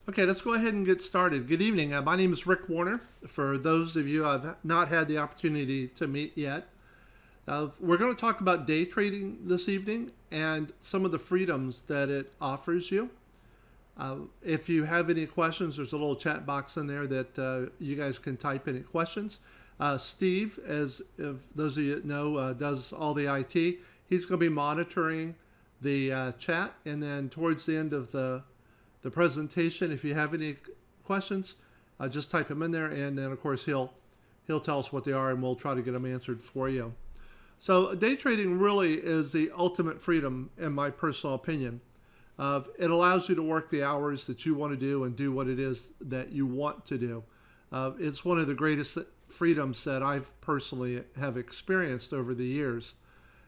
Okay, let's go ahead and get started. Good evening. My name is Rick Warner. For those of you I've not had the opportunity to meet yet, we're going to talk about day trading this evening and some of the freedoms that it offers you. If you have any questions, there's a little chat box in there that you guys can type any questions. Steve, as if those of you that know, does all the IT. He's going to be monitoring the chat, and then towards the end of the presentation, if you have any questions, just type them in there, and then of course he'll tell us what they are, and we'll try to get them answered for you. So day trading really is the ultimate freedom, in my personal opinion. It allows you to work the hours that you want to do and do what it is that you want to do. It's one of the greatest freedoms that I've personally have experienced over the years.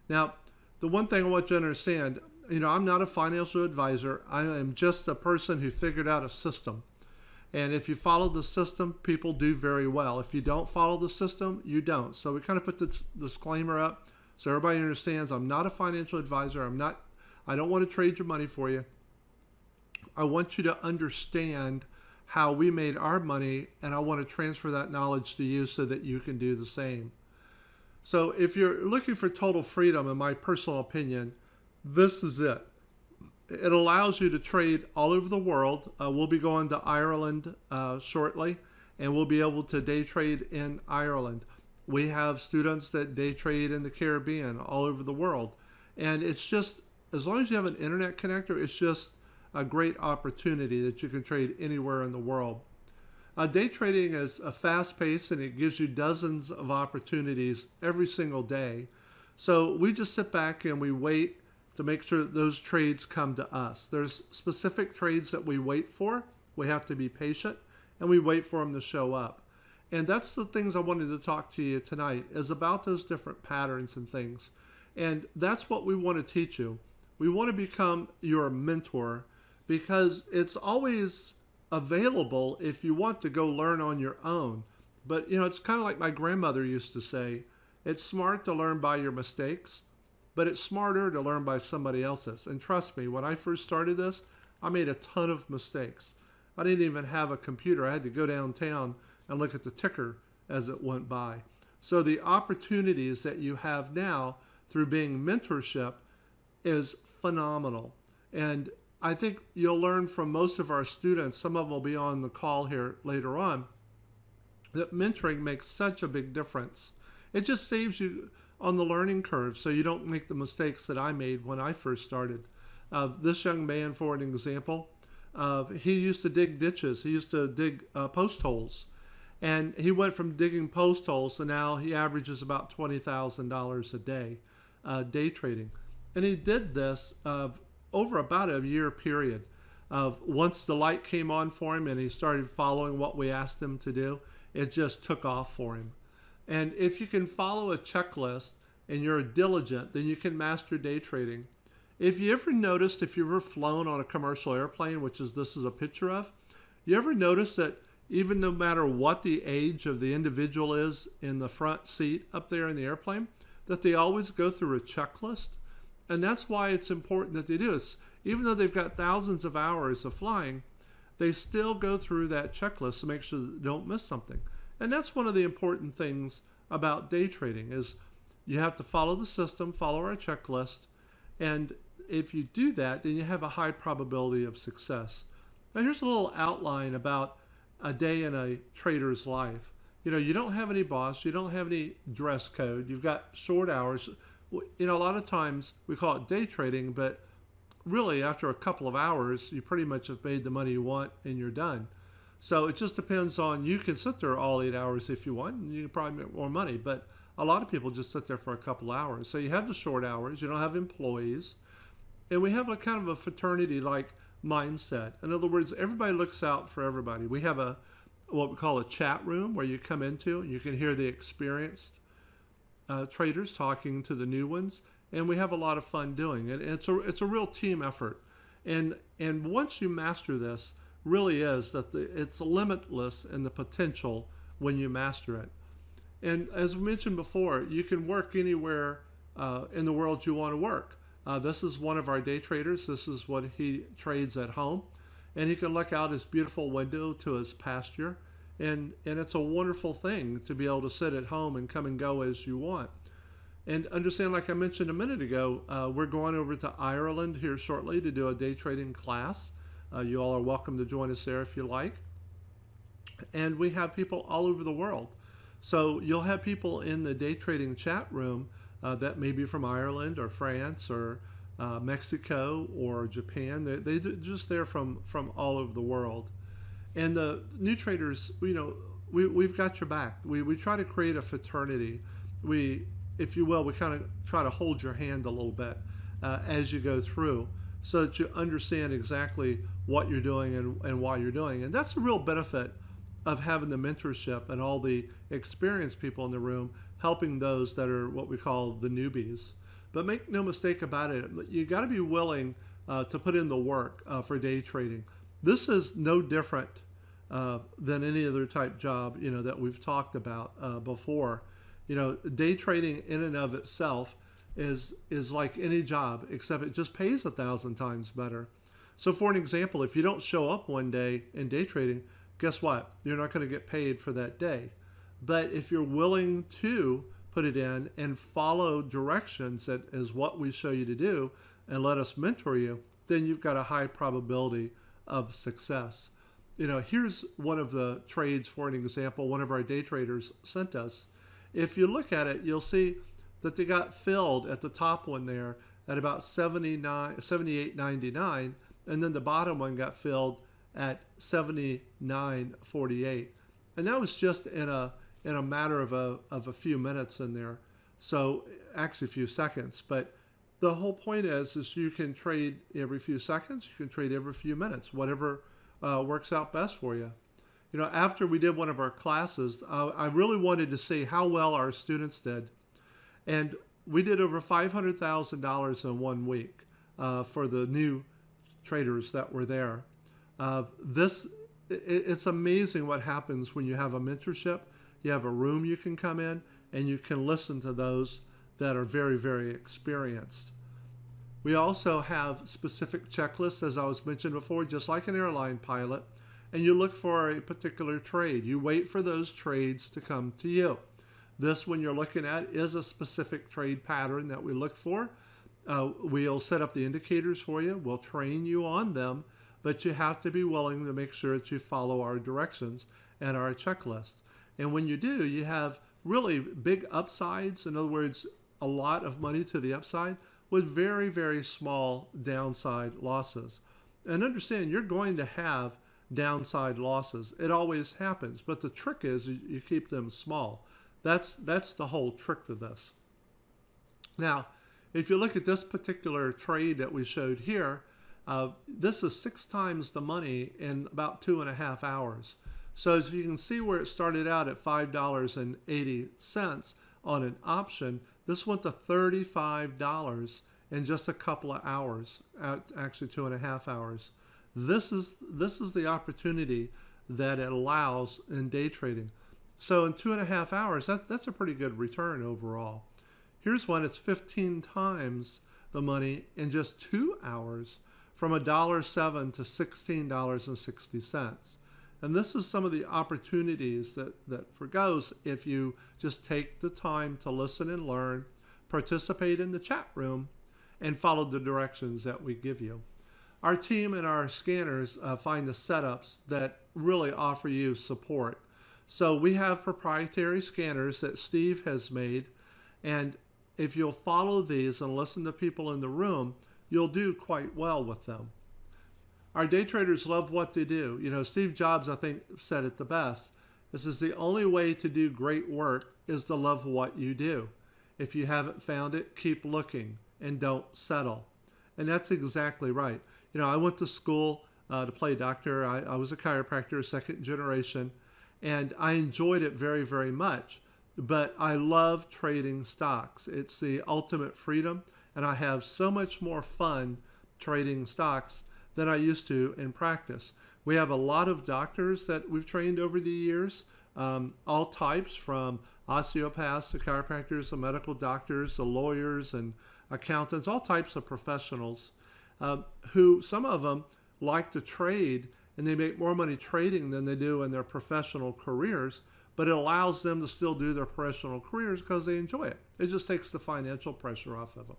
Now, the one thing I want you to understand, I'm not a financial advisor. I am just a person who figured out a system. And if you follow the system, people do very well. If you don't follow the system, you don't. So we kind of put this disclaimer up so everybody understands I'm not a financial advisor. I don't want to trade your money for you. I want you to understand how we made our money, and I want to transfer that knowledge to you so that you can do the same. So if you're looking for total freedom, in my personal opinion, this is it. It allows you to trade all over the world. We'll be going to Ireland shortly, and we'll be able to day trade in Ireland. We have students that day trade in the Caribbean, all over the world. And it's just, as long as you have an internet connector, it's just a great opportunity that you can trade anywhere in the world. Day trading is a fast pace, and it gives you dozens of opportunities every single day. So we just sit back and we wait to make sure that those trades come to us. There's specific trades that we wait for. We have to be patient, and we wait for them to show up. And that's the things I wanted to talk to you tonight, is about those different patterns and things. And that's what we want to teach you. We want to become your mentor, because it's always available if you want to go learn on your own. But it's kind of like my grandmother used to say, it's smart to learn by your mistakes, but it's smarter to learn by somebody else's. And trust me, when I first started this, I made a ton of mistakes. I didn't even have a computer. I had to go downtown and look at the ticker as it went by. So the opportunities that you have now through being mentorship is phenomenal. And I think you'll learn from most of our students, some of them will be on the call here later on, that mentoring makes such a big difference. It just saves you on the learning curve so you don't make the mistakes that I made when I first started. This young man, for an example, he used to dig ditches. He used to dig post holes. And he went from digging post holes to now he averages about $20,000 a day, day trading. And he did this over about a year period. Once the light came on for him and he started following what we asked him to do, it just took off for him. And if you can follow a checklist and you're diligent, then you can master day trading. If you ever noticed, if you've ever flown on a commercial airplane, which is this is a picture of, you ever notice that even no matter what the age of the individual is in the front seat up there in the airplane, that they always go through a checklist? And that's why it's important that they do this. Even though they've got thousands of hours of flying, they still go through that checklist to make sure that they don't miss something. And that's one of the important things about day trading is you have to follow the system, follow our checklist, and if you do that, then you have a high probability of success. Now here's a little outline about a day in a trader's life. You don't have any boss, you don't have any dress code, you've got short hours. A lot of times we call it day trading, but really after a couple of hours, you pretty much have made the money you want and you're done. So it just depends on, you can sit there all 8 hours if you want, and you can probably make more money, but a lot of people just sit there for a couple hours. So you have the short hours, you don't have employees, and we have a kind of a fraternity-like mindset. In other words, everybody looks out for everybody. We have what we call a chat room where you come into, and you can hear the experienced traders talking to the new ones, and we have a lot of fun doing it. It's a real team effort, and once you master this, really is that it's limitless in the potential when you master it. And as we mentioned before, you can work anywhere in the world you want to work. This is one of our day traders. This is what he trades at home. and he can look out his beautiful window to his pasture. And it's a wonderful thing to be able to sit at home and come and go as you want. And understand, like I mentioned a minute ago, we're going over to Ireland here shortly to do a day trading class. You all are welcome to join us there if you like. And we have people all over the world. So you'll have people in the day trading chat room that may be from Ireland or France or Mexico or Japan. They're just there from all over the world. And the new traders, we've got your back. We try to create a fraternity. If you will, we kind of try to hold your hand a little bit as you go through so that you understand exactly what you're doing and why you're doing. And that's the real benefit of having the mentorship and all the experienced people in the room helping those that are what we call the newbies. But make no mistake about it, you got to be willing to put in the work for day trading. This is no different than any other type job, that we've talked about before. Day trading in and of itself is like any job, except it just pays 1,000 times better. So for an example, if you don't show up one day in day trading, guess what? You're not going to get paid for that day. But if you're willing to put it in and follow directions that is what we show you to do and let us mentor you, then you've got a high probability of success. Here's one of the trades for an example one of our day traders sent us. If you look at it, you'll see that they got filled at the top one there at about 78.99, and then the bottom one got filled at 79.48, and that was just in a matter of a few minutes in there. So actually a few seconds, but the whole point is you can trade every few seconds, you can trade every few minutes, whatever works out best for you. After we did one of our classes, I really wanted to see how well our students did. And we did over $500,000 in 1 week for the new traders that were there. It's amazing what happens when you have a mentorship. You have a room you can come in and you can listen to those that are very, very experienced. We also have specific checklists, as I was mentioned before, just like an airline pilot, and you look for a particular trade. You wait for those trades to come to you. This one you're looking at is a specific trade pattern that we look for. We'll set up the indicators for you. We'll train you on them, but you have to be willing to make sure that you follow our directions and our checklist. And when you do, you have really big upsides. In other words, a lot of money to the upside with very, very small downside losses. And understand, you're going to have downside losses. It always happens. But the trick is you keep them small. That's the whole trick to this. Now, if you look at this particular trade that we showed here, this is 6 times the money in about 2.5 hours. So as you can see where it started out at $5.80 on an option, this went to $35 in just a couple of hours, actually 2.5 hours. This is the opportunity that it allows in day trading. So in 2.5 hours, that's a pretty good return overall. Here's one, it's 15 times the money in just 2 hours, from $1.07 to $16.60. And this is some of the opportunities that forgoes if you just take the time to listen and learn, participate in the chat room, and follow the directions that we give you. Our team and our scanners find the setups that really offer you support. So we have proprietary scanners that Steve has made, and if you'll follow these and listen to people in the room, you'll do quite well with them. Our day traders love what they do. Steve Jobs, I think, said it the best. This is the only way to do great work is to love what you do. If you haven't found it, keep looking and don't settle. And that's exactly right. I went to school to play doctor. I was a chiropractor, second generation, and I enjoyed it very, very much. But I love trading stocks. It's the ultimate freedom, and I have so much more fun trading stocks than I used to in practice. We have a lot of doctors that we've trained over the years, all types, from osteopaths to chiropractors, the medical doctors, the lawyers and accountants, all types of professionals, who some of them like to trade and they make more money trading than they do in their professional careers, but it allows them to still do their professional careers because they enjoy it. It just takes the financial pressure off of them.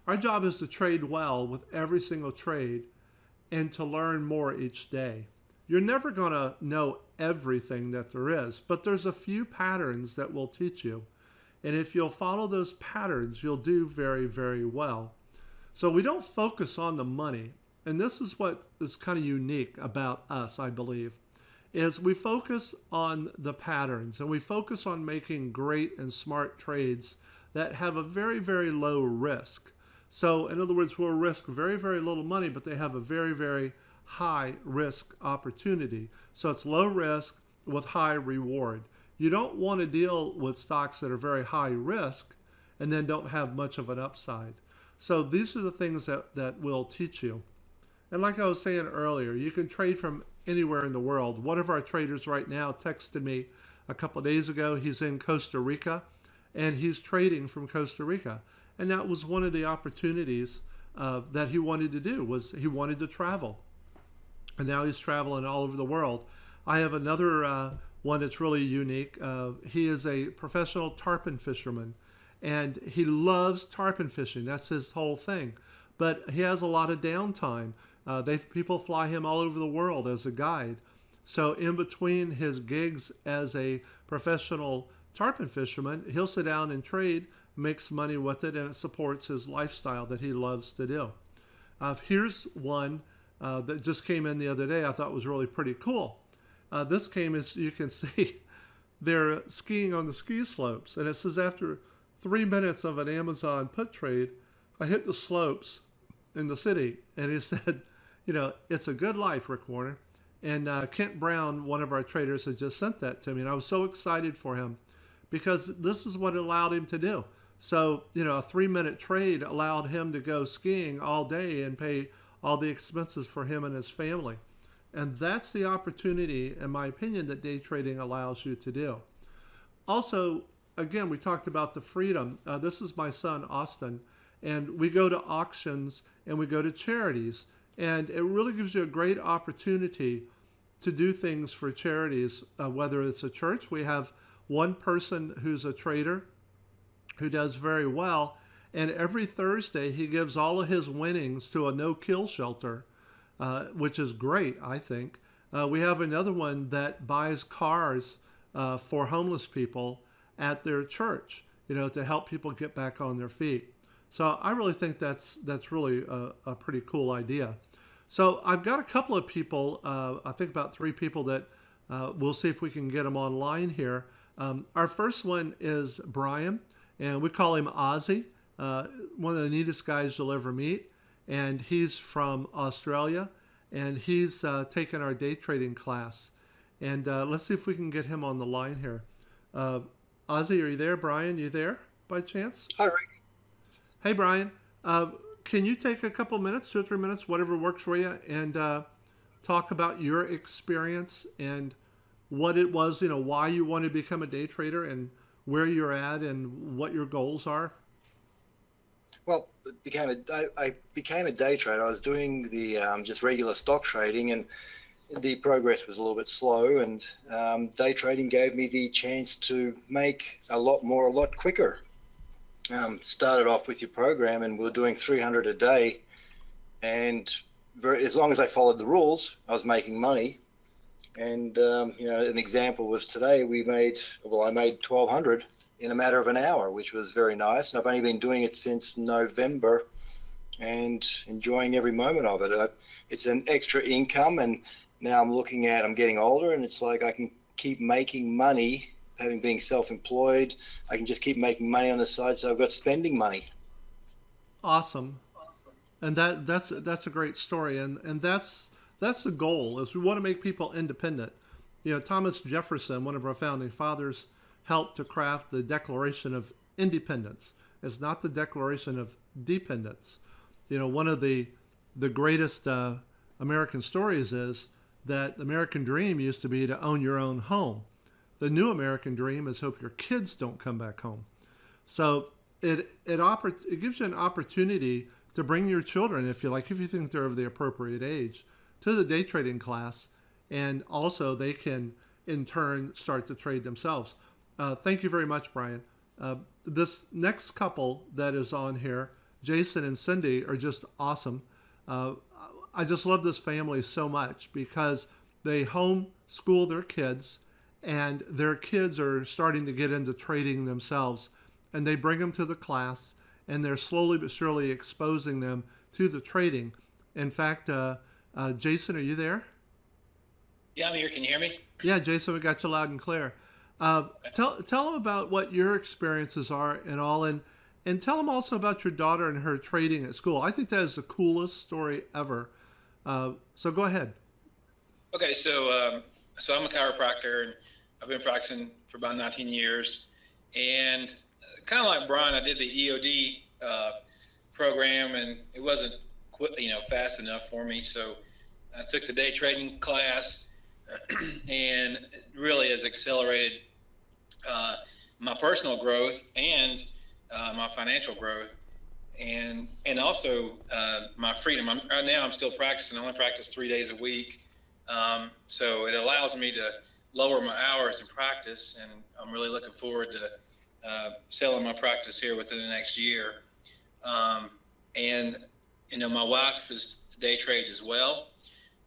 Our job is to trade well with every single trade and to learn more each day. You're never going to know everything that there is, but there's a few patterns that will teach you. And if you'll follow those patterns, you'll do very, very well. So we don't focus on the money. And this is what is kind of unique about us, I believe, is we focus on the patterns and we focus on making great and smart trades that have a very, very low risk. So in other words, we'll risk very, very little money, but they have a very, very high risk opportunity. So it's low risk with high reward. You don't want to deal with stocks that are very high risk and then don't have much of an upside. So these are the things that will teach you. And like I was saying earlier, you can trade from anywhere in the world. One of our traders right now texted me a couple of days ago. He's in Costa Rica and he's trading from Costa Rica. And that was one of the opportunities that he wanted to do, was he wanted to travel. And now he's traveling all over the world. I have another one that's really unique. He is a professional tarpon fisherman, and he loves tarpon fishing. That's his whole thing. But he has a lot of downtime. People fly him all over the world as a guide. So in between his gigs as a professional tarpon fisherman, he'll sit down and trade, makes money with it, and it supports his lifestyle that he loves to do. Here's one that just came in the other day I thought was really pretty cool. This came, as you can see, they're skiing on the ski slopes. And it says, after 3 minutes of an Amazon put trade, I hit the slopes in the city. And he said, it's a good life, Rick Warner. And Kent Brown, one of our traders, had just sent that to me. And I was so excited for him because this is what it allowed him to do. So, a 3-minute trade allowed him to go skiing all day and pay all the expenses for him and his family. And that's the opportunity, in my opinion, that day trading allows you to do. Also, again, we talked about the freedom. This is my son, Austin, and we go to auctions and we go to charities. And it really gives you a great opportunity to do things for charities, whether it's a church. We have one person who's a trader who does very well. And every Thursday, he gives all of his winnings to a no-kill shelter, which is great, I think. We have another one that buys cars for homeless people at their church, to help people get back on their feet. So I really think that's really a pretty cool idea. So I've got a couple of people, I think about 3 people that we'll see if we can get them online here. Our first one is Brian, and we call him Ozzy. One of the neatest guys you'll ever meet. And he's from Australia, and he's taken our day trading class. And let's see if we can get him on the line here. Ozzy, are you there? Brian, you there by chance? Hi, Rick. Hey, Brian. Can you take a couple minutes, 2 or 3 minutes, whatever works for you, and talk about your experience and what it was, why you wanted to become a day trader and where you're at and what your goals are? Well, I became a day trader. I was doing the just regular stock trading, and the progress was a little bit slow. And day trading gave me the chance to make a lot more, a lot quicker. Started off with your program, and we were doing 300 a day. And as long as I followed the rules, I was making money. And an example was today I made 1,200 in a matter of an hour, which was very nice. And I've only been doing it since November and enjoying every moment of it. It's an extra income, and now I'm getting older, and it's like I can keep making money, being self-employed. I can just keep making money on the side, so I've got spending money. Awesome. And that's a great story, and that's the goal, is we want to make people independent. Thomas Jefferson, one of our founding fathers, helped to craft the Declaration of Independence. It's not the Declaration of Dependence. One of the greatest American stories is that the American dream used to be to own your own home. The new American dream is hope your kids don't come back home. So it gives you an opportunity to bring your children, if you think they're of the appropriate age, to the day trading class, and also they can in turn start to trade themselves. Thank you very much, Brian. This next couple that is on here, Jason and Cindy, are just awesome. Uh, I just love this family so much because they homeschool their kids, and their kids are starting to get into trading themselves, and they bring them to the class, and they're slowly but surely exposing them to the trading. In fact, Jason, are you there? Yeah, I'm here. Can you hear me? Yeah, Jason, we got you loud and clear. Tell them about what your experiences are and all, and tell them also about your daughter and her trading at school. I think that is the coolest story ever. So go ahead. Okay, so I'm a chiropractor, and I've been practicing for about 19 years. And kind of like Brian, I did the EOD program, and it wasn't fast enough for me. So I took the day trading class, and it really has accelerated my personal growth and my financial growth, and also my freedom. Right now I'm still practicing. I only practice 3 days a week, so it allows me to lower my hours in practice, and I'm really looking forward to selling my practice here within the next year. And my wife is day trades as well,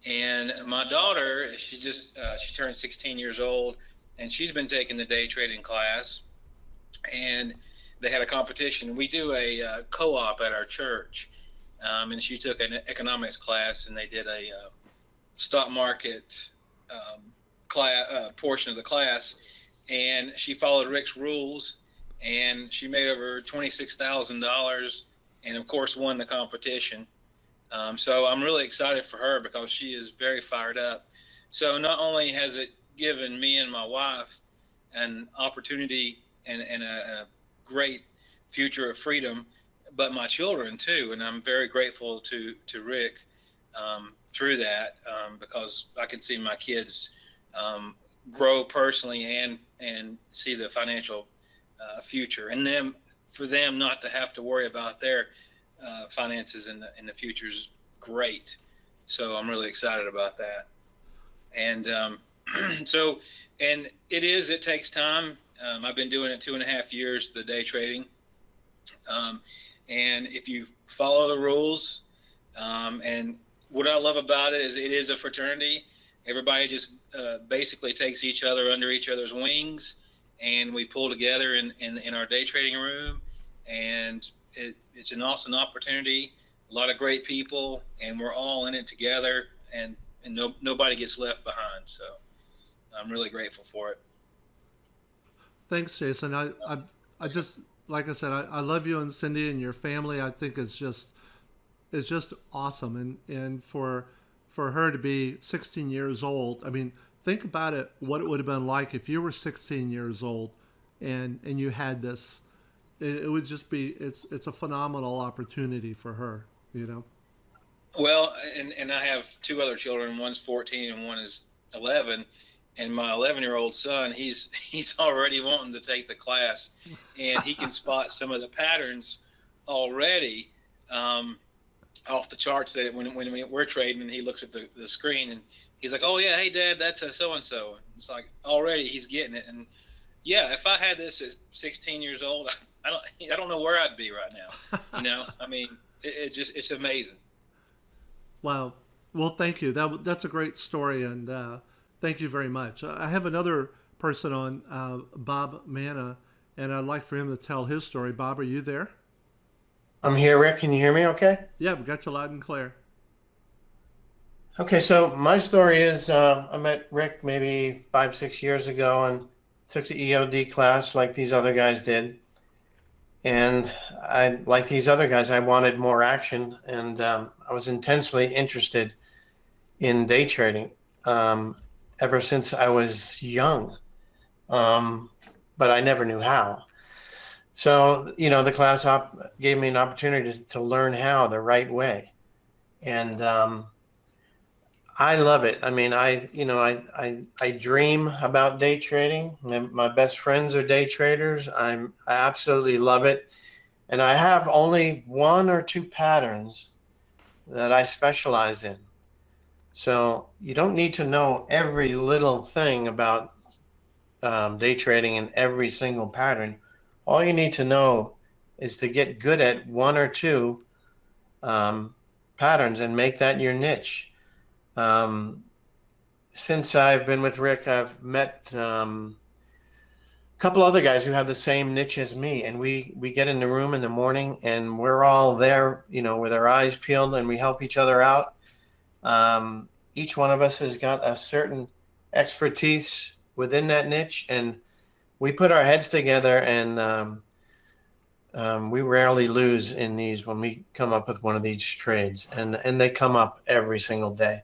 and my daughter, she turned 16 years old, and she's been taking the day trading class. And they had a competition. We do a co-op at our church, and she took an economics class, and they did a stock market portion of the class, and she followed Rick's rules, and she made over $26,000, and of course won the competition. So I'm really excited for her because she is very fired up. So not only has it given me and my wife an opportunity and a great future of freedom, but my children too. And I'm very grateful to Rick through that, because I can see my kids grow personally and see the financial future, and for them not to have to worry about their finances in the future is great. So I'm really excited about that. And it takes time. I've been doing it 2.5 years, the day trading. And if you follow the rules, and what I love about it is a fraternity. Everybody just basically takes each other under each other's wings, and we pull together in our day trading room. And it's an awesome opportunity, a lot of great people, and we're all in it together, and nobody gets left behind. So I'm really grateful for it. Thanks, Jason. I just, like I said, I love you and Cindy and your family. I think it's just awesome. And for her to be 16 years old, I mean, think about it, what it would have been like if you were 16 years old and you had this. It would just be, it's a phenomenal opportunity for her, Well, and I have 2 other children. One's 14 and one is 11. And my 11-year-old son, he's already wanting to take the class, and he can spot some of the patterns already off the charts that when we're trading, and he looks at the screen and he's like, "Oh yeah, hey Dad, that's a so-and-so." It's like already he's getting it. And yeah, if I had this at 16 years old, I don't know where I'd be right now. I mean, it's amazing. Wow. Well, thank you. That's a great story, and thank you very much. I have another person on, Bob Manna, and I'd like for him to tell his story. Bob, are you there? I'm here, Rick. Can you hear me okay? Yeah, we got you loud and clear. Okay, so my story is I met Rick maybe 5-6 years ago and took the EOD class like these other guys did. And like these other guys, I wanted more action, and I was intensely interested in day trading ever since I was young, but I never knew how. So, the class gave me an opportunity to learn how the right way. And I love it. I mean, I dream about day trading. My best friends are day traders. I absolutely love it. And I have only 1 or 2 patterns that I specialize in. So you don't need to know every little thing about day trading and every single pattern. All you need to know is to get good at one or two um, patterns and make that your niche. Um, since I've been with Rick, I've met a couple other guys who have the same niche as me, and we get in the room in the morning, and we're all there, with our eyes peeled, and we help each other out. Each one of us has got a certain expertise within that niche, and we put our heads together, and we rarely lose in these when we come up with one of these trades, and they come up every single day.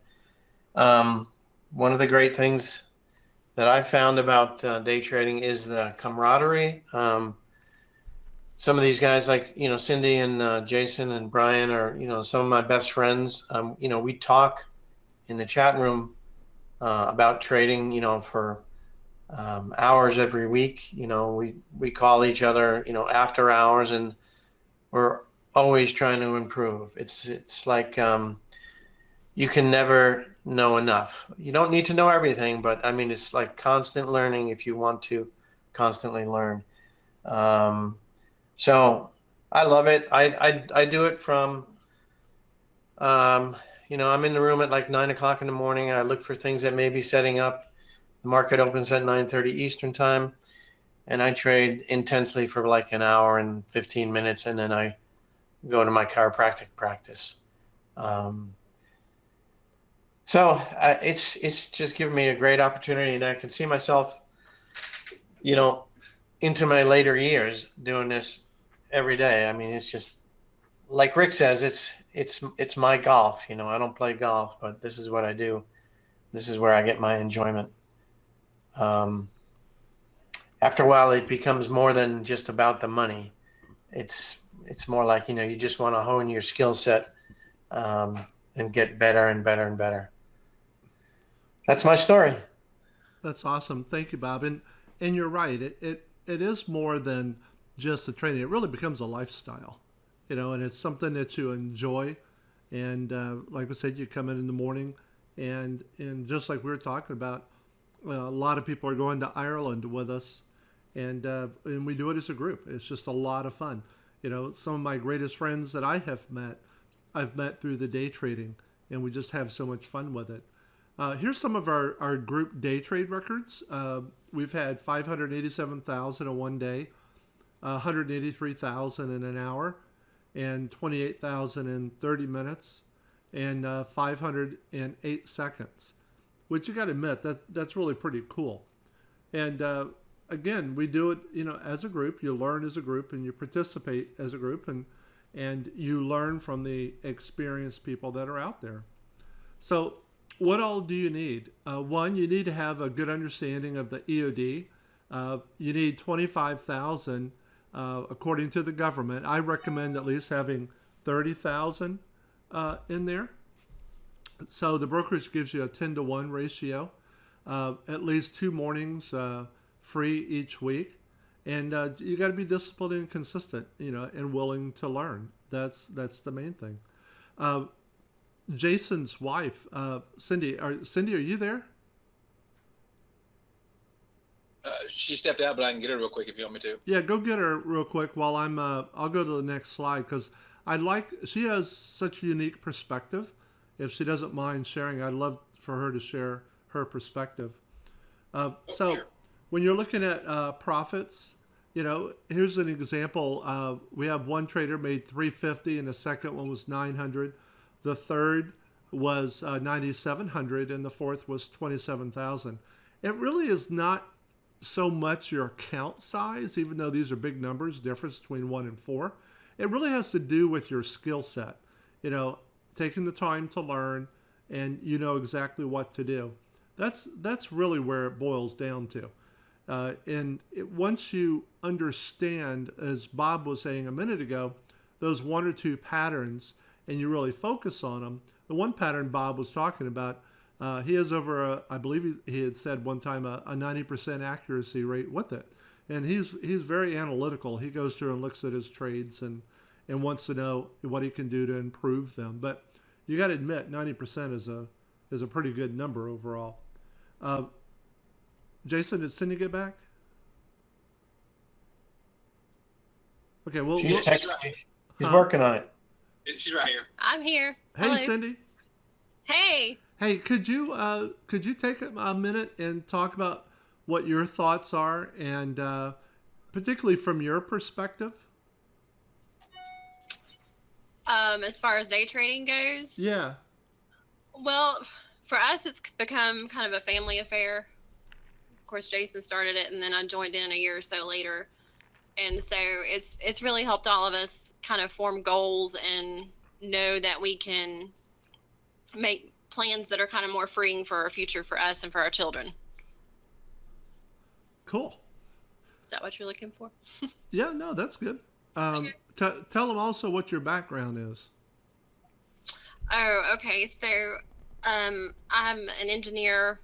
One of the great things that I found about day trading is the camaraderie. Some of these guys, like Cindy and Jason and Brian, are some of my best friends. We talk in the chat room about trading, for hours every week. We call each other, after hours, and we're always trying to improve. It's like you can never know enough. You don't need to know everything, but I mean, it's like constant learning if you want to constantly learn. So I love it. I do it from, I'm in the room at like 9 o'clock in the morning. I look for things that may be setting up. The market opens at 9:30 Eastern time, and I trade intensely for like an hour and 15 minutes, and then I go to my chiropractic practice. So it's just given me a great opportunity, and I can see myself, into my later years doing this every day. I mean, it's just like Rick says, it's my golf. I don't play golf, but this is what I do. This is where I get my enjoyment. After a while, it becomes more than just about the money. It's more like you just want to hone your skill set and get better and better and better. That's my story. That's awesome. Thank you, Bob. And you're right. It is more than just the training. It really becomes a lifestyle, and it's something that you enjoy. And like I said, you come in the morning, and just like we were talking about, a lot of people are going to Ireland with us, and we do it as a group. It's just a lot of fun. Some of my greatest friends that I've met through the day trading, and we just have so much fun with it. Here's some of our group day trade records. We've had 587,000 in one day, 183,000 in an hour, and 28,000 in 30 minutes, and 508 seconds. Which you got to admit that's really pretty cool. And again, we do it as a group. You learn as a group, and you participate as a group, and you learn from the experienced people that are out there. So what all do you need? One, you need to have a good understanding of the EOD. You need 25,000 according to the government. I recommend at least having 30,000 in there. So the brokerage gives you a 10-to-1 ratio, at least 2 mornings free each week. And you got to be disciplined and consistent, and willing to learn. That's the main thing. Jason's wife, Cindy. Cindy, are you there? She stepped out, but I can get her real quick if you want me to. Yeah, go get her real quick while I'll go to the next slide because she has such a unique perspective. If she doesn't mind sharing, I'd love for her to share her perspective. Sure. When you're looking at profits, here's an example. We have one trader made 350, and the second one was 900. The third was 9,700, and the fourth was 27,000. It really is not so much your account size, even though these are big numbers, difference between 1 and 4. It really has to do with your skill set. Taking the time to learn, and exactly what to do. That's really where it boils down to. Once you understand, as Bob was saying a minute ago, those 1 or 2 patterns, and you really focus on them. The one pattern Bob was talking about, he has over, I believe he had said one time, a 90% accuracy rate with it. And he's very analytical. He goes through and looks at his trades and wants to know what he can do to improve them. But you got to admit, 90% is a pretty good number overall. Uh, Jason, did Cindy get back? Okay, She's we'll texting me. She's huh? working on it. She's right here. I'm here. Hey, Hello. Cindy. Hey. Hey, could you take a minute and talk about what your thoughts are, and particularly from your perspective? As far as day trading goes, Yeah. well, for us, it's become kind of a family affair. Of course, Jason started it, and then I joined in a year or so later, and so it's really helped all of us kind of form goals and know that we can make plans that are kind of more freeing for our future, for us and for our children. Cool. Is that what you're looking for? Yeah, no, that's good. Tell them also what your background is. Oh, okay. So, I'm an engineer,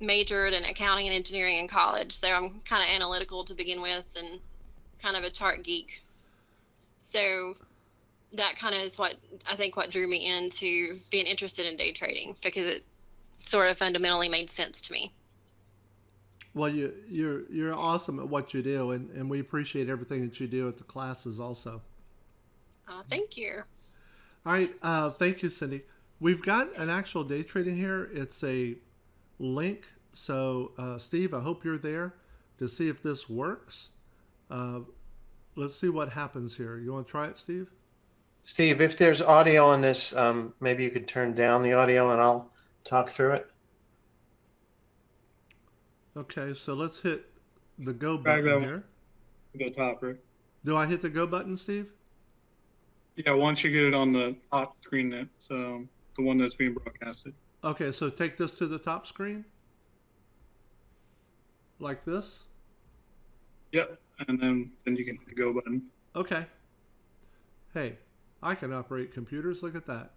majored in accounting and engineering in college. So I'm kind of analytical to begin with and kind of a chart geek. So that kind of is what I think what drew me into being interested in day trading, because it sort of fundamentally made sense to me. Well, you're awesome at what you do, and we appreciate everything that you do at the classes also. Thank you. All right, thank you, Cindy. We've got an actual day trading here. It's a link. So, Steve, I hope you're there to see if this works. Let's see what happens here. You want to try it, Steve? Steve, if there's audio on this, maybe you could turn down the audio and I'll talk through it. Okay, so let's hit the go button here. Go top, Rick. Do I hit the go button, Steve? Yeah, once you get it on the top screen, that's the one that's being broadcasted. Okay, so take this to the top screen. Like this? Yep, and then you can hit the go button. Okay. Hey, I can operate computers. Look at that.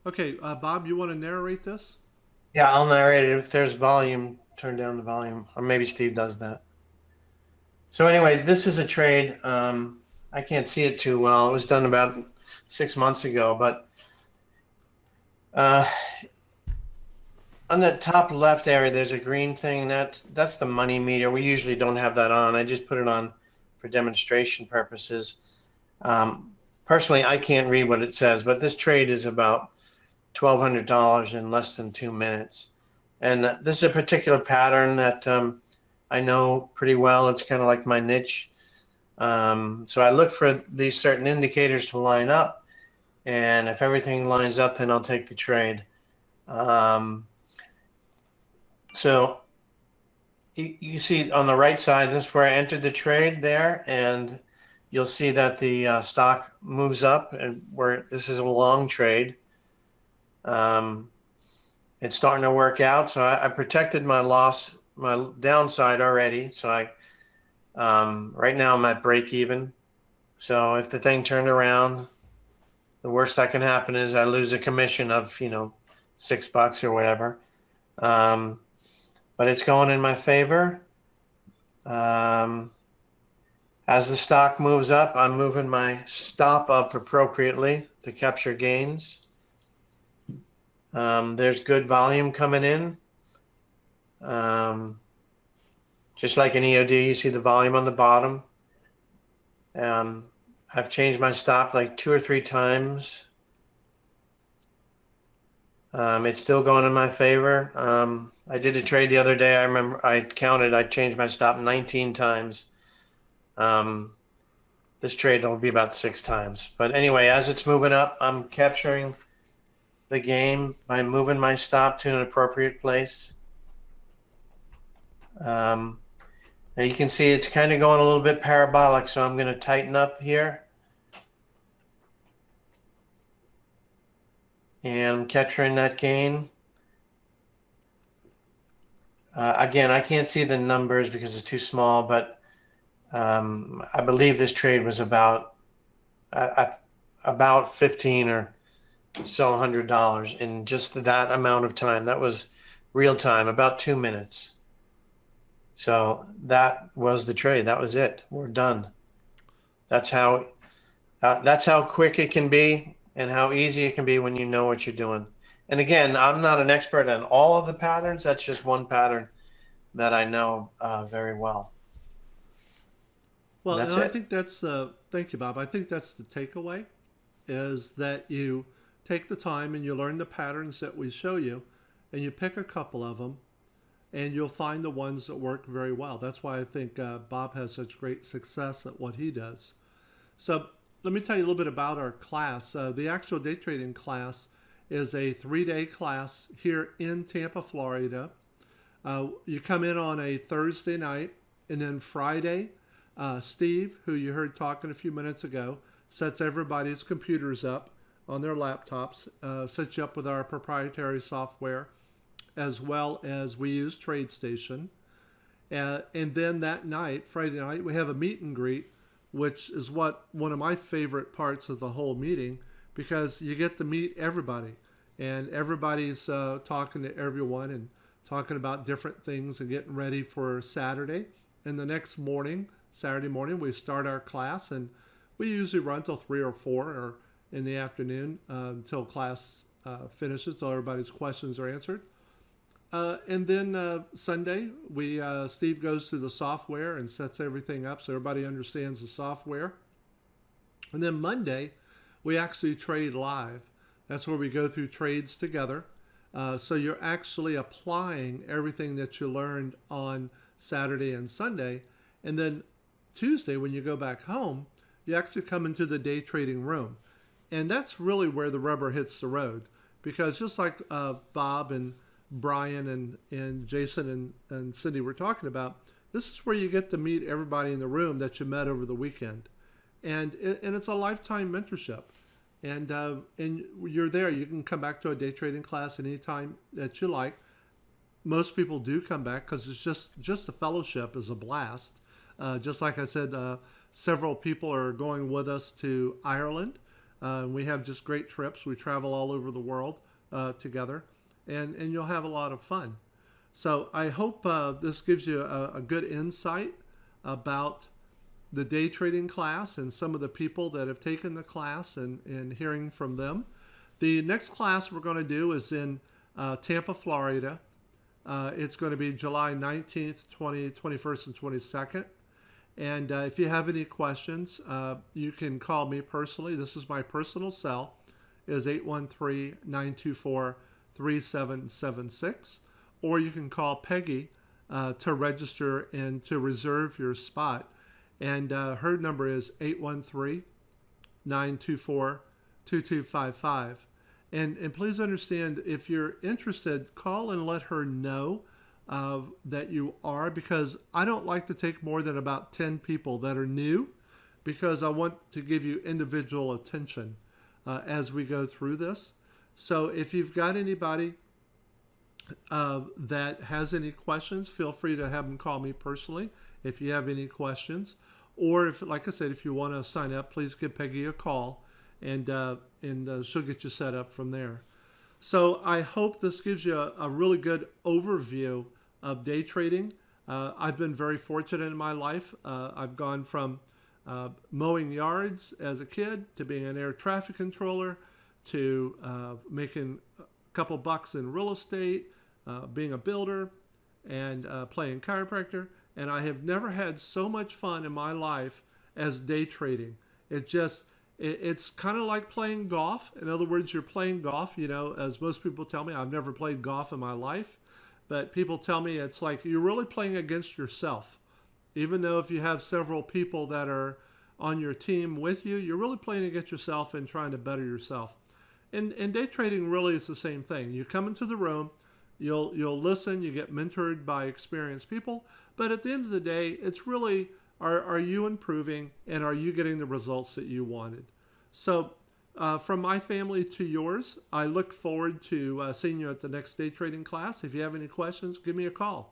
Okay, Bob, you want to narrate this? Yeah, I'll narrate it. If there's volume, turn down the volume. Or maybe Steve does that. So anyway, this is a trade. I can't see it too well. It was done about 6 months ago, but on the top left area, there's a green thing. That's the money meter. We usually don't have that on. I just put it on for demonstration purposes. Personally, I can't read what it says, but this trade is about $1,200 in less than 2 minutes. And this is a particular pattern that I know pretty well. It's kind of like my niche. So I look for these certain indicators to line up. And if everything lines up, then I'll take the trade. So you see on the right side, this is where I entered the trade there. And you'll see that the stock moves up, and where this is a long trade. It's starting to work out. So I protected my loss, my downside already. So right now I'm at break even. So if the thing turned around, the worst that can happen is I lose a commission of, $6 or whatever. But it's going in my favor. As the stock moves up, I'm moving my stop up appropriately to capture gains. There's good volume coming in. Just like an EOD, you see the volume on the bottom. I've changed my stop like 2 or 3 times. It's still going in my favor. I did a trade the other day. I remember I changed my stop 19 times. This trade will be about 6 times. But anyway, as it's moving up, I'm capturing the game by moving my stop to an appropriate place. And you can see it's kind of going a little bit parabolic, so I'm going to tighten up here. And I'm capturing that gain. Again, I can't see the numbers because it's too small, but I believe this trade was about 15 or so $100 in just that amount of time. That was real time, about 2 minutes. So that was the trade. That was it. We're done. That's how That's how quick it can be and how easy it can be when you know what you're doing. And again, I'm not an expert on all of the patterns. That's just one pattern that I know very well. Well, and That's I it. think that's thank you, Bob. I think that's the takeaway is that you take the time and you learn the patterns that we show you, and you pick a couple of them, and you'll find the ones that work very well. That's why I think Bob has such great success at what he does. So let me tell you a little bit about our class. The actual day trading class is a 3-day class here in Tampa, Florida. You come in on a Thursday night, and then Friday, Steve, who you heard talking a few minutes ago, sets everybody's computers up on their laptops, sets you up with our proprietary software, as well as we use TradeStation. And then that night, Friday night, we have a meet and greet, which is one of my favorite parts of the whole meeting, because you get to meet everybody, and everybody's talking to everyone and talking about different things and getting ready for Saturday. And the next morning, Saturday morning, we start our class, and we usually run till 3 or 4 or in the afternoon until class finishes, till everybody's questions are answered. And then Sunday, Steve goes through the software and sets everything up so everybody understands the software. And then Monday, we actually trade live. That's where we go through trades together. So you're actually applying everything that you learned on Saturday and Sunday. And then Tuesday, when you go back home, you actually come into the day trading room. And that's really where the rubber hits the road. Because just like Bob and Brian and Jason and Cindy were talking about, this is where you get to meet everybody in the room that you met over the weekend. And it's a lifetime mentorship. And you're there. You can come back to a day trading class anytime that you like. Most people do come back because it's just the fellowship is a blast. Just like I said, several people are going with us to Ireland. We have just great trips. We travel all over the world together, and you'll have a lot of fun. So I hope this gives you a good insight about the day trading class and some of the people that have taken the class and hearing from them. The next class we're going to do is in Tampa, Florida. It's going to be July 19th, 21st, and 22nd. And if you have any questions, you can call me personally. This is my personal cell, is 813-924-3776. Or you can call Peggy to register and to reserve your spot. And her number is 813-924-2255. And please understand, if you're interested, call and let her know that you are, because I don't like to take more than about 10 people that are new, because I want to give you individual attention as we go through this. So if you've got anybody that has any questions, feel free to have them call me personally if you have any questions. Or if, like I said, if you want to sign up, please give Peggy a call, and she'll get you set up from there. So I hope this gives you a really good overview of day trading. I've been very fortunate in my life. I've gone from mowing yards as a kid to being an air traffic controller to making a couple bucks in real estate, being a builder, and playing chiropractor. And I have never had so much fun in my life as day trading. It's kind of like playing golf. In other words, you're playing golf, as most people tell me. I've never played golf in my life, but people tell me it's like you're really playing against yourself. Even though if you have several people that are on your team with you, you're really playing against yourself and trying to better yourself. And day trading really is the same thing. You come into the room, you'll listen, you get mentored by experienced people, but at the end of the day, it's really, are you improving, and are you getting the results that you wanted? So from my family to yours, I look forward to seeing you at the next day trading class. If you have any questions, give me a call.